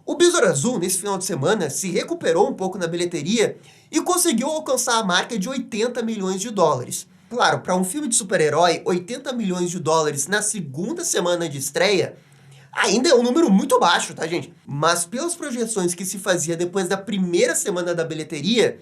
O Besouro Azul, nesse final de semana, se recuperou um pouco na bilheteria e conseguiu alcançar a marca de 80 milhões de dólares. Claro, para um filme de super-herói, 80 milhões de dólares na segunda semana de estreia ainda é um número muito baixo, tá, gente? Mas pelas projeções que se fazia depois da primeira semana da bilheteria,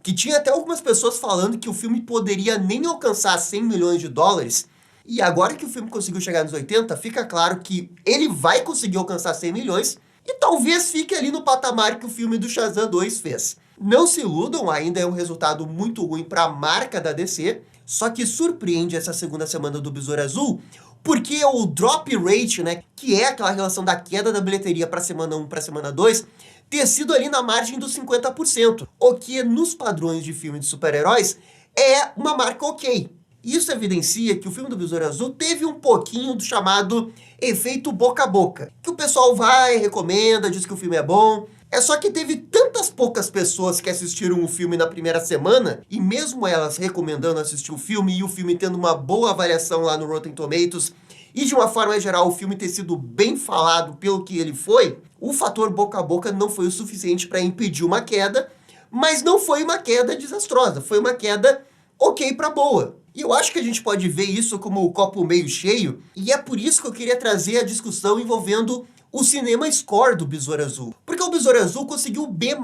que tinha até algumas pessoas falando que o filme poderia nem alcançar 100 milhões de dólares, e agora que o filme conseguiu chegar nos 80, fica claro que ele vai conseguir alcançar 100 milhões, e talvez fique ali no patamar que o filme do Shazam 2 fez. Não se iludam, ainda é um resultado muito ruim para a marca da DC, só que surpreende essa segunda semana do Besouro Azul, porque o drop rate, né, que é aquela relação da queda da bilheteria para semana 1 para semana 2, ter sido ali na margem dos 50%, o que nos padrões de filme de super-heróis é uma marca ok. Isso evidencia que o filme do Besouro Azul teve um pouquinho do chamado efeito boca a boca, que o pessoal vai, recomenda, diz que o filme é bom. É só que teve tantas poucas pessoas que assistiram o filme na primeira semana, e mesmo elas recomendando assistir o filme, e o filme tendo uma boa avaliação lá no Rotten Tomatoes, e de uma forma geral o filme ter sido bem falado pelo que ele foi, o fator boca a boca não foi o suficiente para impedir uma queda, mas não foi uma queda desastrosa, foi uma queda ok para boa. E eu acho que a gente pode ver isso como o copo meio cheio, e é por isso que eu queria trazer a discussão envolvendo o Cinema Score do Besouro Azul. Porque o Besouro Azul conseguiu B+.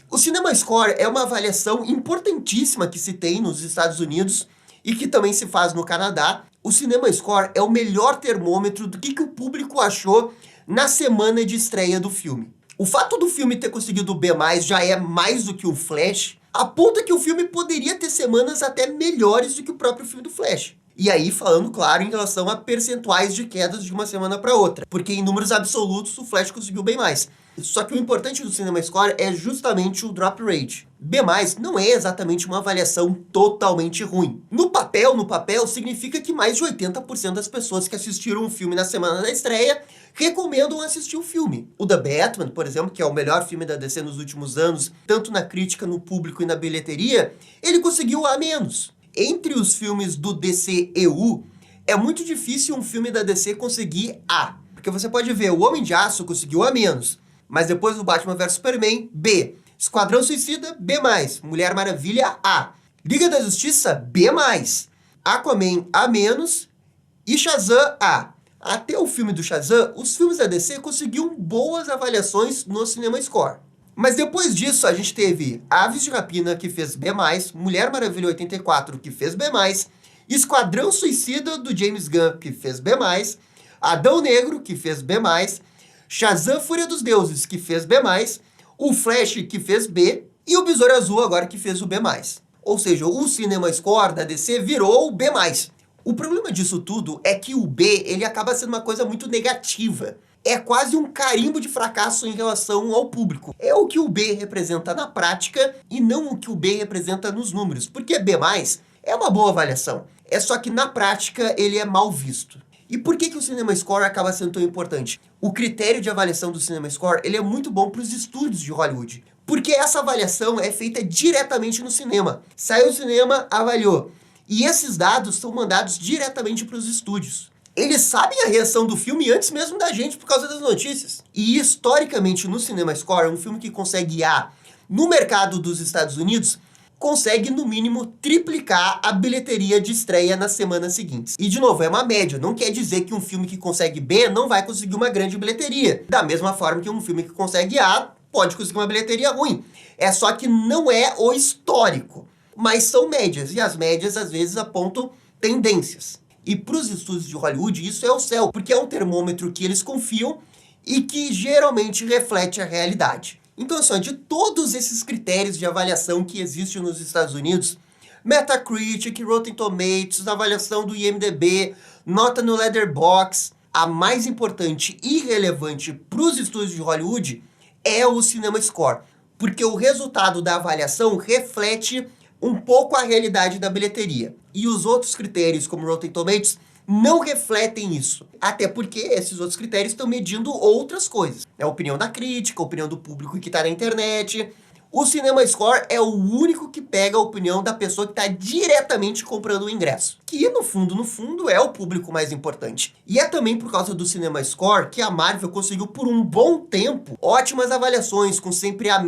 O Cinema Score é uma avaliação importantíssima que se tem nos Estados Unidos e que também se faz no Canadá. O Cinema Score é o melhor termômetro do que o público achou na semana de estreia do filme. O fato do filme ter conseguido B+, já é mais do que o Flash, aponta que o filme poderia ter semanas até melhores do que o próprio filme do Flash. E aí, falando, claro, em relação a percentuais de quedas de uma semana para outra. Porque em números absolutos, o Flash conseguiu bem mais. Só que o importante do Cinema Score é justamente o drop rate. B+, não é exatamente uma avaliação totalmente ruim. No papel, significa que mais de 80% das pessoas que assistiram o filme na semana da estreia recomendam assistir o filme. O The Batman, por exemplo, que é o melhor filme da DC nos últimos anos, tanto na crítica, no público e na bilheteria, ele conseguiu A-. Entre os filmes do DCEU, é muito difícil um filme da DC conseguir A. Porque você pode ver, o Homem de Aço conseguiu A-, mas depois do Batman vs Superman, B. Esquadrão Suicida, B+. Mulher Maravilha, A. Liga da Justiça, B+. Aquaman, A-. E Shazam, A. Até o filme do Shazam, os filmes da DC conseguiam boas avaliações no Cinema Score. Mas depois disso, a gente teve Aves de Rapina, que fez B+, Mulher Maravilha 84, que fez B+, Esquadrão Suicida, do James Gunn, que fez B+, Adão Negro, que fez B+, Shazam Fúria dos Deuses, que fez B+, o Flash, que fez B, e o Besouro Azul, agora, que fez o B+. Ou seja, o Cinema Score da DC virou o B+. O problema disso tudo é que o B, ele acaba sendo uma coisa muito negativa. É quase um carimbo de fracasso em relação ao público. É o que o B representa na prática e não o que o B representa nos números. Porque B+, é uma boa avaliação. É só que na prática ele é mal visto. E por que o Cinema Score acaba sendo tão importante? O critério de avaliação do Cinema Score, ele é muito bom para os estúdios de Hollywood. Porque essa avaliação é feita diretamente no cinema. Saiu do cinema, avaliou. E esses dados são mandados diretamente para os estúdios. Eles sabem a reação do filme antes mesmo da gente por causa das notícias. E historicamente no Cinema Score, um filme que consegue A no mercado dos Estados Unidos, consegue no mínimo triplicar a bilheteria de estreia nas semanas seguintes. E de novo, é uma média, não quer dizer que um filme que consegue B não vai conseguir uma grande bilheteria. Da mesma forma que um filme que consegue A pode conseguir uma bilheteria ruim. É só que não é o histórico, mas são médias, e as médias às vezes apontam tendências. E para os estúdios de Hollywood isso é o céu, porque é um termômetro que eles confiam e que geralmente reflete a realidade. Então, assim, de todos esses critérios de avaliação que existem nos Estados Unidos, Metacritic, Rotten Tomatoes, avaliação do IMDb, nota no Letterboxd, a mais importante e relevante para os estúdios de Hollywood é o Cinema Score, porque o resultado da avaliação reflete um pouco a realidade da bilheteria. E os outros critérios, como Rotten Tomatoes, não refletem isso. Até porque esses outros critérios estão medindo outras coisas. A opinião da crítica, a opinião do público que está na internet, o Cinema Score é o único que pega a opinião da pessoa que está diretamente comprando o ingresso, que no fundo é o público mais importante. E é também por causa do Cinema Score que a Marvel conseguiu por um bom tempo ótimas avaliações, com sempre A-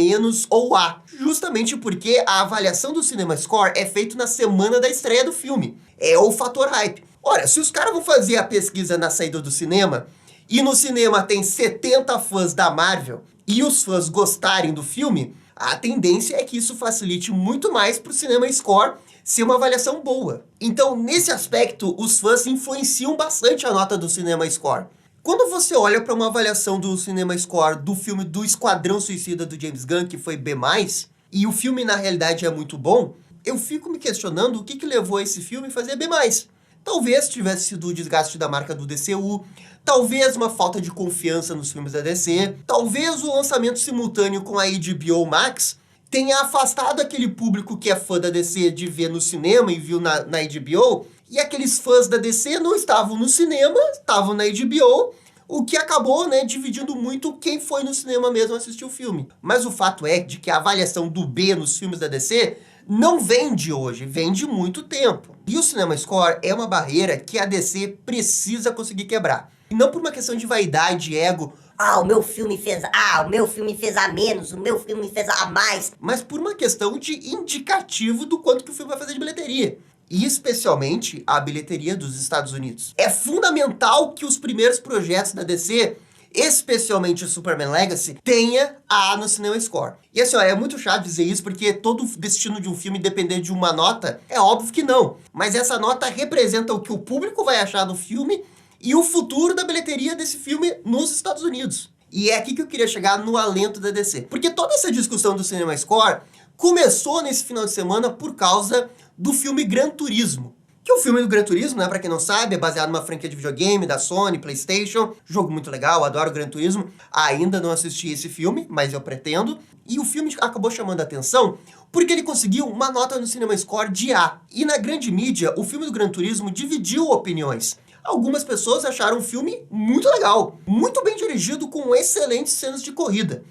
ou A, justamente porque a avaliação do Cinema Score é feita na semana da estreia do filme. É o fator hype. Ora, se os caras vão fazer a pesquisa na saída do cinema, e no cinema tem 70 fãs da Marvel, e os fãs gostarem do filme, a tendência é que isso facilite muito mais para o Cinema Score ser uma avaliação boa. Então, nesse aspecto, os fãs influenciam bastante a nota do Cinema Score. Quando você olha para uma avaliação do Cinema Score do filme do Esquadrão Suicida do James Gunn, que foi B+, e o filme na realidade é muito bom, eu fico me questionando o que levou esse filme a fazer B+. Talvez tivesse sido o desgaste da marca do DCU, talvez uma falta de confiança nos filmes da DC, talvez o lançamento simultâneo com a HBO Max tenha afastado aquele público que é fã da DC de ver no cinema e viu na HBO, e aqueles fãs da DC não estavam no cinema, estavam na HBO, o que acabou, dividindo muito quem foi no cinema mesmo assistir o filme. Mas o fato é de que a avaliação do B nos filmes da DC não vem de hoje, vem de muito tempo. E o Cinema Score é uma barreira que a DC precisa conseguir quebrar. E não por uma questão de vaidade, ego, o meu filme fez A menos, o meu filme fez A mais. Mas por uma questão de indicativo do quanto que o filme vai fazer de bilheteria. E especialmente a bilheteria dos Estados Unidos. É fundamental que os primeiros projetos da DC, especialmente o Superman Legacy, tenha A no Cinema Score. E assim, é muito chato dizer isso, porque todo o destino de um filme depender de uma nota, é óbvio que não. Mas essa nota representa o que o público vai achar do filme e o futuro da bilheteria desse filme nos Estados Unidos. E é aqui que eu queria chegar no alento da DC. Porque toda essa discussão do Cinema Score começou nesse final de semana por causa do filme Gran Turismo. Que o filme do Gran Turismo, pra quem não sabe, é baseado numa franquia de videogame da Sony, PlayStation. Jogo muito legal, adoro o Gran Turismo. Ainda não assisti esse filme, mas eu pretendo. E o filme acabou chamando a atenção porque ele conseguiu uma nota no Cinema Score de A. E na grande mídia, o filme do Gran Turismo dividiu opiniões. Algumas pessoas acharam o filme muito legal, muito bem dirigido, com excelentes cenas de corrida.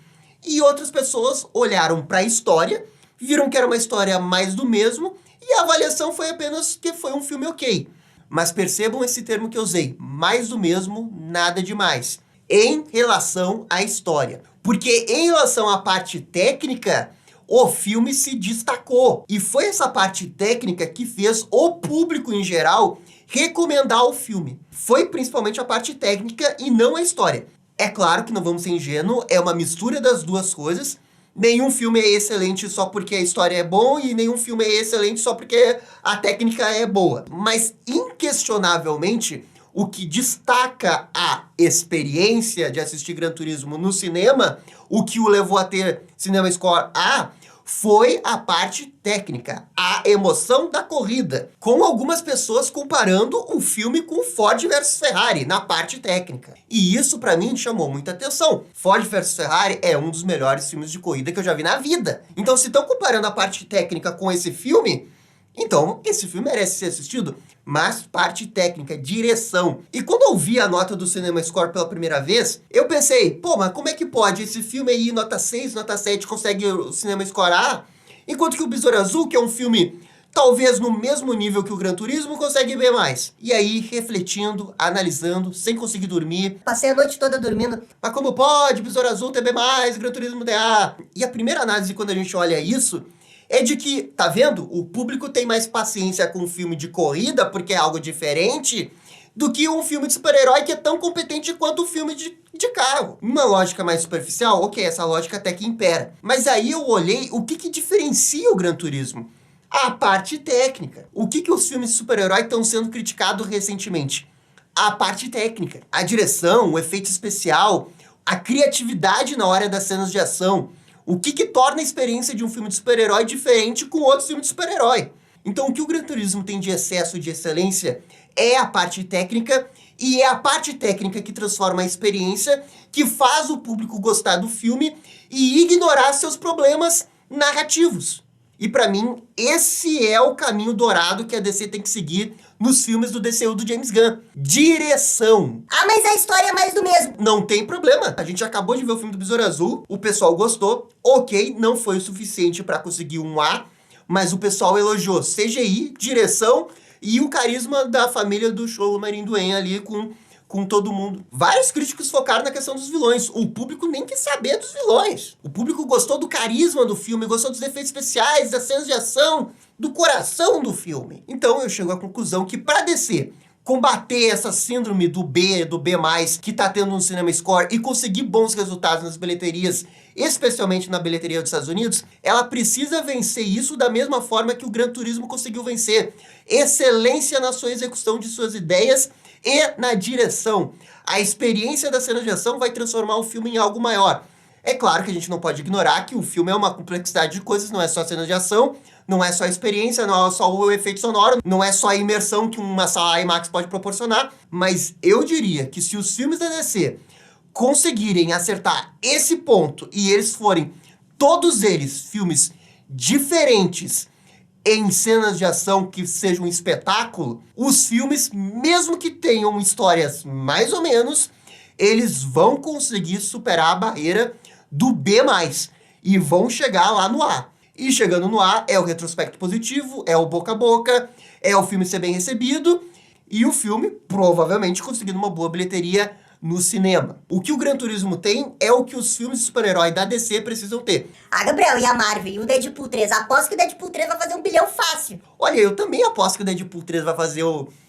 E outras pessoas olharam para a história, viram que era uma história mais do mesmo, e a avaliação foi apenas que foi um filme ok. Mas percebam esse termo que eu usei, mais do mesmo, nada demais, em relação à história. Porque em relação à parte técnica, o filme se destacou. E foi essa parte técnica que fez o público em geral recomendar o filme. Foi principalmente a parte técnica e não a história. É claro que não vamos ser ingênuos, é uma mistura das duas coisas. Nenhum filme é excelente só porque a história é boa e nenhum filme é excelente só porque a técnica é boa. Mas, inquestionavelmente, o que destaca a experiência de assistir Gran Turismo no cinema, o que o levou a ter Cinema Score A, foi a parte técnica, a emoção da corrida, com algumas pessoas comparando o filme com Ford versus Ferrari na parte técnica. E isso pra mim chamou muita atenção. Ford versus Ferrari é um dos melhores filmes de corrida que eu já vi na vida. Então, se estão comparando a parte técnica com esse filme, então esse filme merece ser assistido. Mas parte técnica, direção. E quando eu vi a nota do Cinema Score pela primeira vez, eu pensei, mas como é que pode? Esse filme aí, nota 6, nota 7, consegue o Cinema Score A, enquanto que o Besouro Azul, que é um filme talvez no mesmo nível que o Gran Turismo, consegue ver mais. E aí, refletindo, analisando, sem conseguir dormir. Passei a noite toda dormindo. Mas como pode Besouro Azul ter B+, Gran Turismo ter A? E a primeira análise, quando a gente olha isso, é de que, tá vendo? O público tem mais paciência com um filme de corrida, porque é algo diferente, do que um filme de super-herói que é tão competente quanto um filme de carro. Uma lógica mais superficial, ok, essa lógica até que impera. Mas aí eu olhei o que diferencia o Gran Turismo. A parte técnica. O que os filmes de super-herói estão sendo criticados recentemente? A parte técnica. A direção, o efeito especial, a criatividade na hora das cenas de ação. O que torna a experiência de um filme de super-herói diferente com outro filme de super-herói. Então, o que o Gran Turismo tem de excesso de excelência é a parte técnica, e é a parte técnica que transforma a experiência, que faz o público gostar do filme e ignorar seus problemas narrativos. E para mim, esse é o caminho dourado que a DC tem que seguir nos filmes do DCU do James Gunn. Direção. Ah, mas a história é mais do mesmo. Não tem problema. A gente acabou de ver o filme do Besouro Azul, o pessoal gostou. Ok, não foi o suficiente para conseguir um A, mas o pessoal elogiou CGI, direção e o carisma da família do Cholo Marinduém ali com todo mundo. Vários críticos focaram na questão dos vilões. O público nem quis saber dos vilões. O público gostou do carisma do filme, gostou dos efeitos especiais, das cenas de ação, do coração do filme. Então eu chego à conclusão que para DC combater essa síndrome do B, do B+, que tá tendo no Cinema Score e conseguir bons resultados nas bilheterias, especialmente na bilheteria dos Estados Unidos, ela precisa vencer isso da mesma forma que o Gran Turismo conseguiu vencer. Excelência na sua execução de suas ideias e na direção. A experiência da cena de ação vai transformar o filme em algo maior. É claro que a gente não pode ignorar que o filme é uma complexidade de coisas, não é só cena de ação, não é só a experiência, não é só o efeito sonoro, não é só a imersão que uma sala IMAX pode proporcionar, mas eu diria que se os filmes da DC conseguirem acertar esse ponto e eles forem, todos eles, filmes diferentes em cenas de ação que sejam um espetáculo, os filmes, mesmo que tenham histórias mais ou menos, eles vão conseguir superar a barreira do B+, e vão chegar lá no A. E chegando no A, é o retrospecto positivo, é o boca a boca, é o filme ser bem recebido, e o filme, provavelmente, conseguindo uma boa bilheteria no cinema. O que o Gran Turismo tem é o que os filmes de super-herói da DC precisam ter. Ah, Gabriel, e a Marvel? E o Deadpool 3? Aposto que o Deadpool 3 vai fazer 1 bilhão fácil. Olha, eu também aposto que o Deadpool 3 vai fazer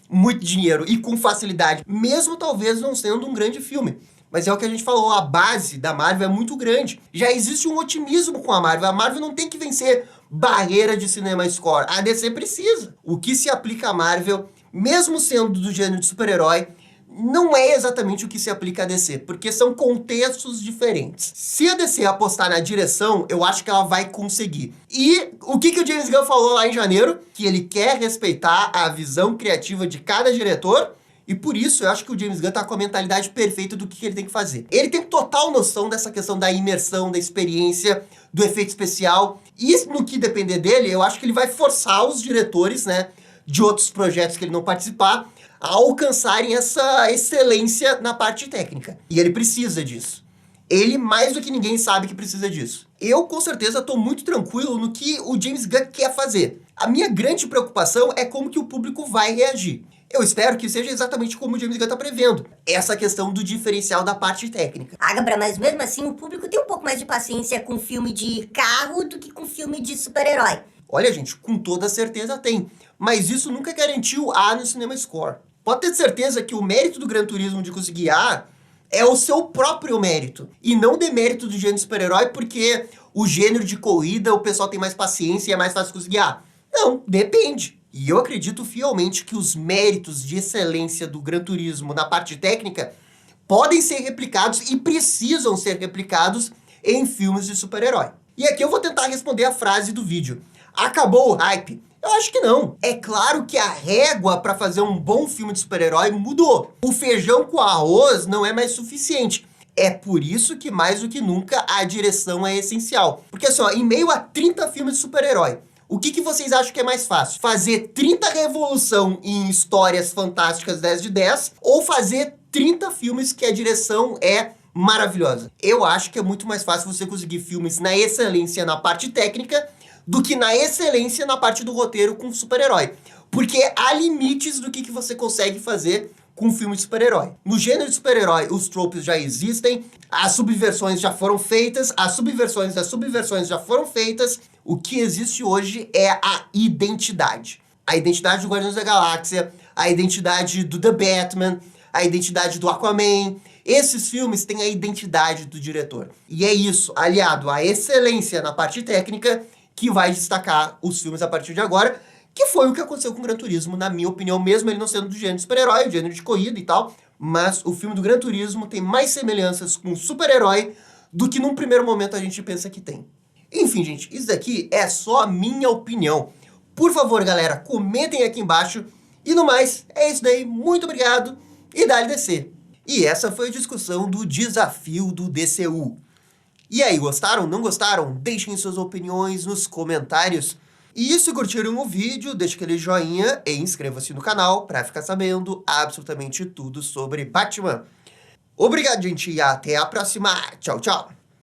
muito dinheiro e com facilidade, mesmo talvez não sendo um grande filme. Mas é o que a gente falou, a base da Marvel é muito grande. Já existe um otimismo com a Marvel. A Marvel não tem que vencer barreira de cinema score. A DC precisa. O que se aplica à Marvel, mesmo sendo do gênero de super-herói, não é exatamente o que se aplica à DC, porque são contextos diferentes. Se a DC apostar na direção, eu acho que ela vai conseguir. E o que o James Gunn falou lá em janeiro? Que ele quer respeitar a visão criativa de cada diretor, e por isso eu acho que o James Gunn tá com a mentalidade perfeita do que ele tem que fazer. Ele tem total noção dessa questão da imersão, da experiência, do efeito especial, e no que depender dele, eu acho que ele vai forçar os diretores, né, de outros projetos que ele não participar, a alcançarem essa excelência na parte técnica. E ele precisa disso. Ele, mais do que ninguém, sabe que precisa disso. Eu, com certeza, estou muito tranquilo no que o James Gunn quer fazer. A minha grande preocupação é como que o público vai reagir. Eu espero que seja exatamente como o James Gunn está prevendo. Essa questão do diferencial da parte técnica. Ah, Gabriel, mas mesmo assim o público tem um pouco mais de paciência com filme de carro do que com filme de super-herói. Olha, gente, com toda certeza tem. Mas isso nunca garantiu A no Cinema Score. Pode ter certeza que o mérito do Gran Turismo de conseguir A é o seu próprio mérito. E não demérito do gênero super-herói porque o gênero de corrida o pessoal tem mais paciência e é mais fácil conseguir A. Não, depende. E eu acredito fielmente que os méritos de excelência do Gran Turismo na parte técnica podem ser replicados e precisam ser replicados em filmes de super-herói. E aqui eu vou tentar responder a frase do vídeo. Acabou o hype? Eu acho que não. É claro que a régua para fazer um bom filme de super-herói mudou. O feijão com arroz não é mais suficiente. É por isso que, mais do que nunca, a direção é essencial. Porque assim, ó, em meio a 30 filmes de super-herói, o que vocês acham que é mais fácil? Fazer 30 revolução em histórias fantásticas 10 de 10 ou fazer 30 filmes que a direção é maravilhosa? Eu acho que é muito mais fácil você conseguir filmes na excelência na parte técnica do que na excelência na parte do roteiro com super-herói. Porque há limites do que você consegue fazer com um filme de super-herói. No gênero de super-herói, os tropes já existem, as subversões já foram feitas, as subversões das subversões já foram feitas. O que existe hoje é a identidade. A identidade do Guardiões da Galáxia, a identidade do The Batman, a identidade do Aquaman. Esses filmes têm a identidade do diretor. E é isso, aliado à excelência na parte técnica, que vai destacar os filmes a partir de agora, que foi o que aconteceu com o Gran Turismo, na minha opinião, mesmo ele não sendo do gênero de super-herói, do gênero de corrida e tal, mas o filme do Gran Turismo tem mais semelhanças com super-herói do que num primeiro momento a gente pensa que tem. Enfim, gente, isso daqui é só a minha opinião. Por favor, galera, comentem aqui embaixo. E no mais, é isso daí. Muito obrigado e dá-lhe DC. E essa foi a discussão do desafio do DCU. E aí, gostaram? Não gostaram? Deixem suas opiniões nos comentários. E se curtiram o vídeo, deixa aquele joinha e inscreva-se no canal para ficar sabendo absolutamente tudo sobre Batman. Obrigado, gente, e até a próxima. Tchau, tchau.